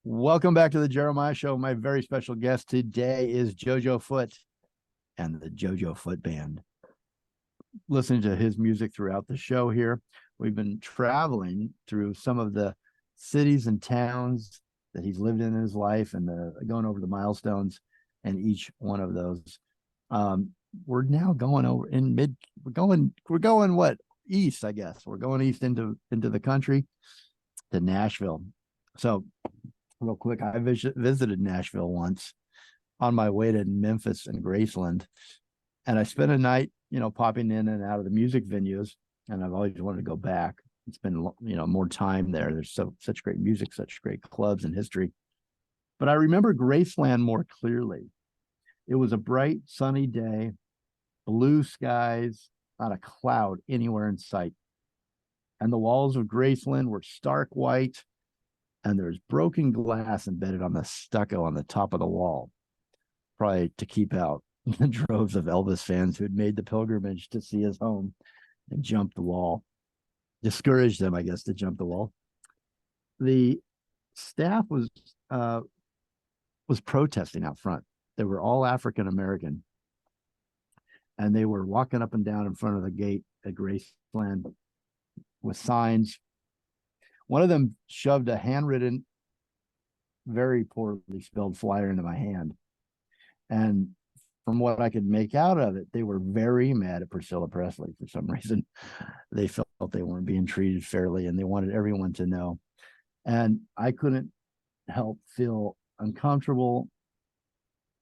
Welcome back to the Jeremiah Show. My very special guest today is JoJo Foote and the JoJo Foote Band. Listening to his music throughout the show here, we've been traveling through some of the cities and towns that he's lived in his life and going over the milestones and each one of those. We're now going over in mid. We're going what east? I guess we're going east into the country to Nashville. So, real quick, I visited Nashville once on my way to Memphis and Graceland, and I spent a night, popping in and out of the music venues, and I've always wanted to go back. It's been, more time there. There's such great music, such great clubs and history. But I remember Graceland more clearly. It was a bright, sunny day, blue skies, not a cloud anywhere in sight. And the walls of Graceland were stark white, and there's broken glass embedded on the stucco on the top of the wall, probably to keep out the droves of Elvis fans who had made the pilgrimage to see his home and jumped the wall. Discouraged them, I guess, to jump the wall. The staff was protesting out front. They were all African American, and they were walking up and down in front of the gate at Graceland with signs. One of them shoved a handwritten, very poorly spelled flyer into my hand. And from what I could make out of it, they were very mad at Priscilla Presley for some reason. They felt they weren't being treated fairly, and they wanted everyone to know. And I couldn't help feel uncomfortable,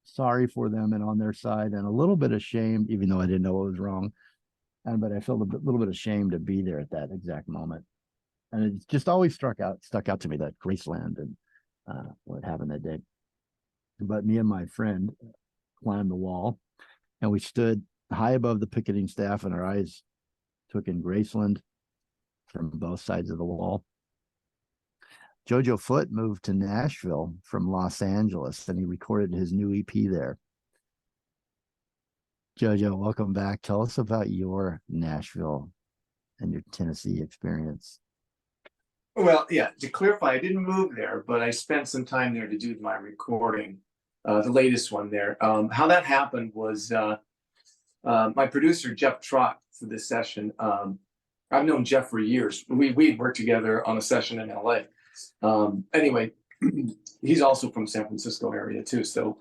sorry for them and on their side, and a little bit ashamed, even though I didn't know what was wrong. But I felt a little bit ashamed to be there at that exact moment. And it just always stuck out to me, that Graceland and what happened that day. But me and my friend climbed the wall, and we stood high above the picketing staff, and our eyes took in Graceland from both sides of the wall. JoJo Foote moved to Nashville from Los Angeles, and he recorded his new EP there. JoJo, welcome back. Tell us about your Nashville and your Tennessee experience. Well, yeah, to clarify, I didn't move there, but I spent some time there to do my recording, the latest one there. How that happened was my producer, Jeff Trott, for this session. I've known Jeff for years. We'd worked together on a session in LA. Anyway, he's also from San Francisco area too. So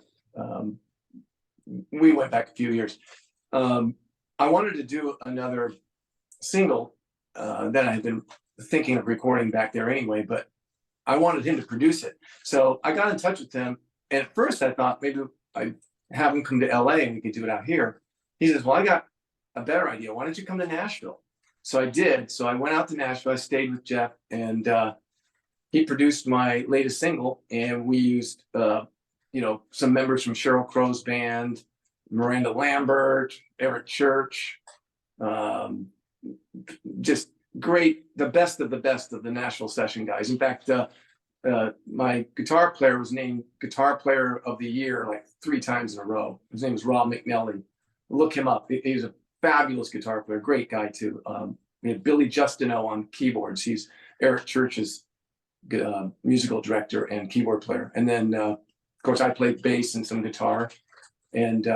we went back a few years. I wanted to do another single that I had been thinking of recording back there anyway, but I wanted him to produce it. So I got in touch with him. And at first I thought maybe I'd have him come to LA and we could do it out here. He says, well, I got a better idea. Why don't you come to Nashville? So I did. So I went out to Nashville. I stayed with Jeff, and he produced my latest single. And we used, some members from Sheryl Crow's band, Miranda Lambert, Eric Church, just great, the best of the Nashville session guys. In fact, my guitar player was named Guitar Player of the Year like 3 times in a row. His name is Rob McNelly. Look him up. He's a fabulous guitar player, great guy too. We had Billy Justino on keyboards. He's Eric Church's musical director and keyboard player. And then, of course, I played bass and some guitar. And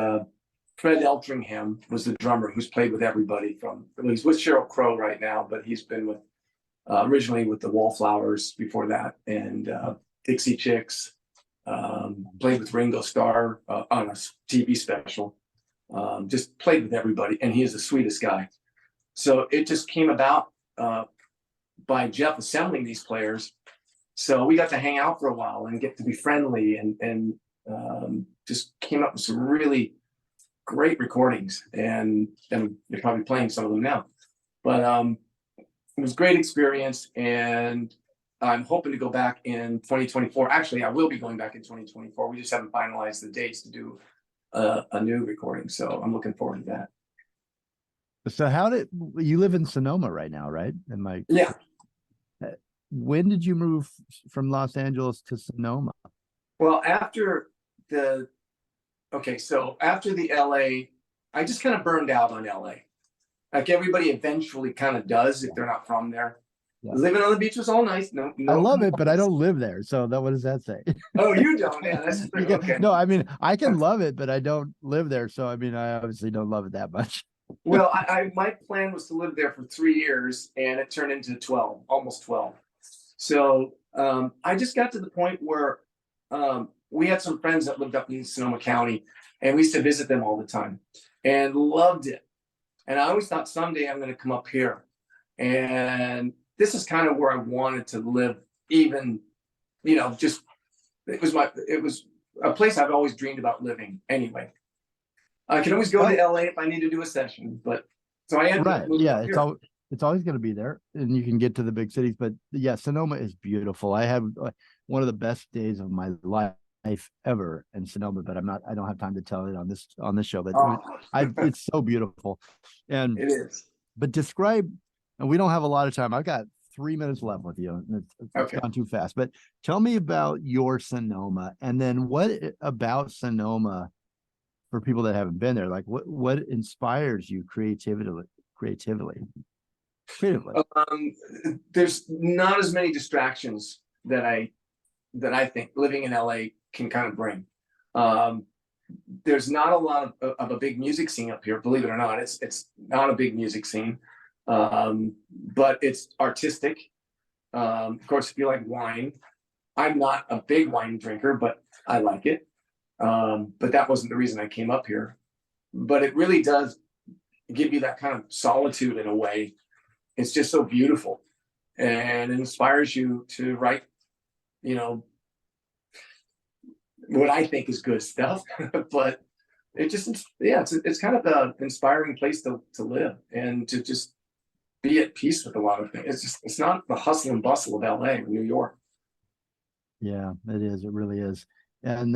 Fred Eltringham was the drummer who's played with everybody he's with Sheryl Crow right now, but he's been with originally with the Wallflowers before that, and Dixie Chicks, played with Ringo Starr on a TV special, just played with everybody, and he is the sweetest guy. So it just came about by Jeff assembling these players. So we got to hang out for a while and get to be friendly, and just came up with some really great recordings, and you're probably playing some of them now. But it was a great experience, and I'm hoping to go back in 2024. Actually, I will be going back in 2024. We just haven't finalized the dates to do a new recording, so I'm looking forward to that. So how did you live in Sonoma right now, right? Yeah. When did you move from Los Angeles to Sonoma? Well, after the LA, I just kind of burned out on LA. Like everybody eventually kind of does if they're not from there. Yeah. Living on the beach was all nice. No, I no love it, but I complaints. don't live there. So that what does that say? Oh, you don't? Yeah, that's You true. can- Okay. No, I mean I can love it, but I don't live there. So I mean I obviously don't love it that much. Well, my plan was to live there for 3 years, and it turned into 12, almost 12. So I just got to the point where we had some friends that lived up in Sonoma County, and we used to visit them all the time, and loved it. And I always thought someday I'm going to come up here, and this is kind of where I wanted to live. Even, just it was a place I've always dreamed about living. Anyway, I can always go to LA if I need to do a session, but so I ended up Right. moving Yeah, up it's here. all it's always going to be there and you can get to the big cities, but yeah, Sonoma is beautiful. I had one of the best days of my life ever in Sonoma, but I don't have time to tell it on this show, but Oh, it's so beautiful. And it is. but describe, and we don't have a lot of time. I've got 3 minutes left with you. And it's Okay. gone too fast, but tell me about your Sonoma, and then what about Sonoma for people that haven't been there, like what inspires you creatively. There's not as many distractions that I think living in LA can kind of bring. There's not a lot of a big music scene up here, believe it or not. It's not a big music scene, but it's artistic. Of course, if you like wine, I'm not a big wine drinker, but I like it. But that wasn't the reason I came up here. But it really does give you that kind of solitude in a way. It's just so beautiful, and it inspires you to write, what I think is good stuff. But it just, yeah, it's kind of an inspiring place to live and to just be at peace with a lot of things. It's not the hustle and bustle of LA or New York. Yeah, it is. It really is. And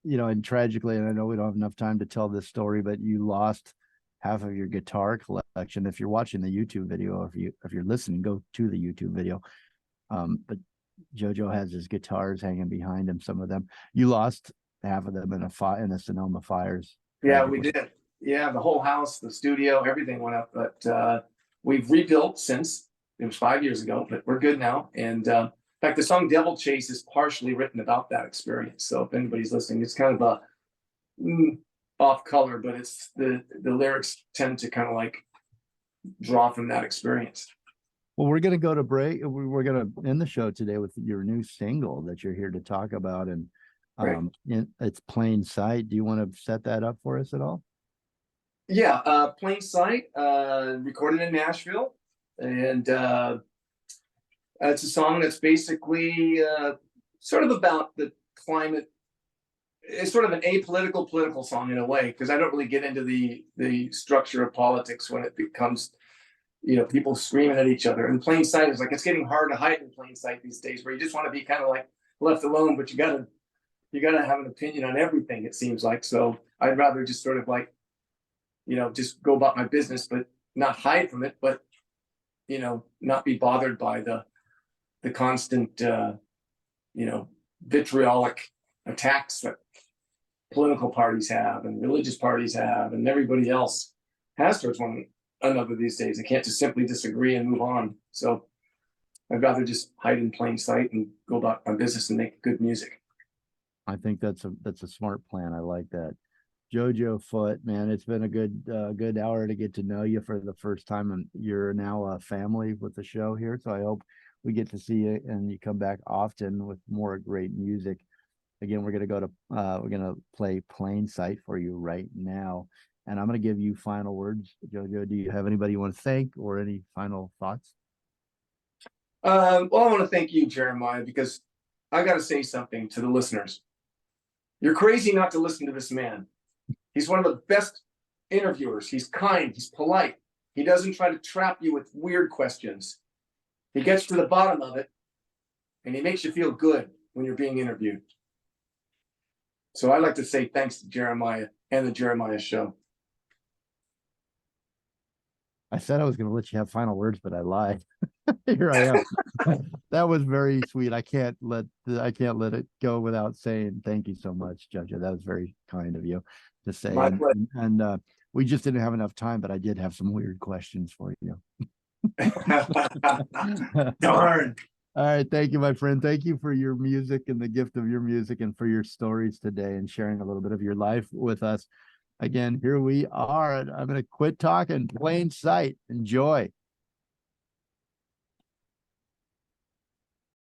and tragically, and I know we don't have enough time to tell this story, but you lost half of your guitar collection. If you're watching the YouTube video, or if you're listening, go to the YouTube video. But Jojo has his guitars hanging behind him. Some of them you lost half of them in the Sonoma fires. Yeah, we did. Yeah, the whole house, the studio, everything went up. But we've rebuilt since. It was 5 years ago, but we're good now. And in fact, the song "Devil Chase" is partially written about that experience. So if anybody's listening, it's kind of a off color, but it's the lyrics tend to kind of like draw from that experience. Well, we're going to go to break. We're going to end the show today with your new single that you're here to talk about. And it's Plain Sight. Do you want to set that up for us at all? Yeah, Plain Sight, recorded in Nashville. And it's a song that's basically sort of about the climate. It's sort of an apolitical political song in a way, because I don't really get into the structure of politics when it becomes people screaming at each other. And Plain Sight is like, it's getting hard to hide in plain sight these days, where you just want to be kind of like left alone, but you gotta have an opinion on everything, it seems like. So I'd rather just sort of like, just go about my business, but not hide from it, but not be bothered by the constant vitriolic attacks that political parties have and religious parties have and everybody else has towards one another these days. They can't just simply disagree and move on. So I'd rather just hide in plain sight and go about my business and make good music. I think that's a smart plan. I like that. Jojo Foot, man, it's been a good hour to get to know you for the first time, and you're now a family with the show here. So I hope we get to see you and you come back often with more great music. Again, we're gonna play Plain Sight for you right now, and I'm gonna give you final words. Jojo, do you have anybody you want to thank or any final thoughts? Well, I want to thank you, Jeremiah, because I got to say something to the listeners. You're crazy not to listen to this man. He's one of the best interviewers. He's kind. He's polite. He doesn't try to trap you with weird questions. He gets to the bottom of it, and he makes you feel good when you're being interviewed. So I'd like to say thanks to Jeremiah and the Jeremiah Show. I said I was going to let you have final words, but I lied. Here I am. That was very sweet. I can't let it go without saying thank you so much, Jojo. That was very kind of you to say. My pleasure. And we just didn't have enough time, but I did have some weird questions for you. Darn. All right. Thank you, my friend. Thank you for your music and the gift of your music and for your stories today and sharing a little bit of your life with us. Again, here we are. I'm going to quit talking. Plain sight. Enjoy.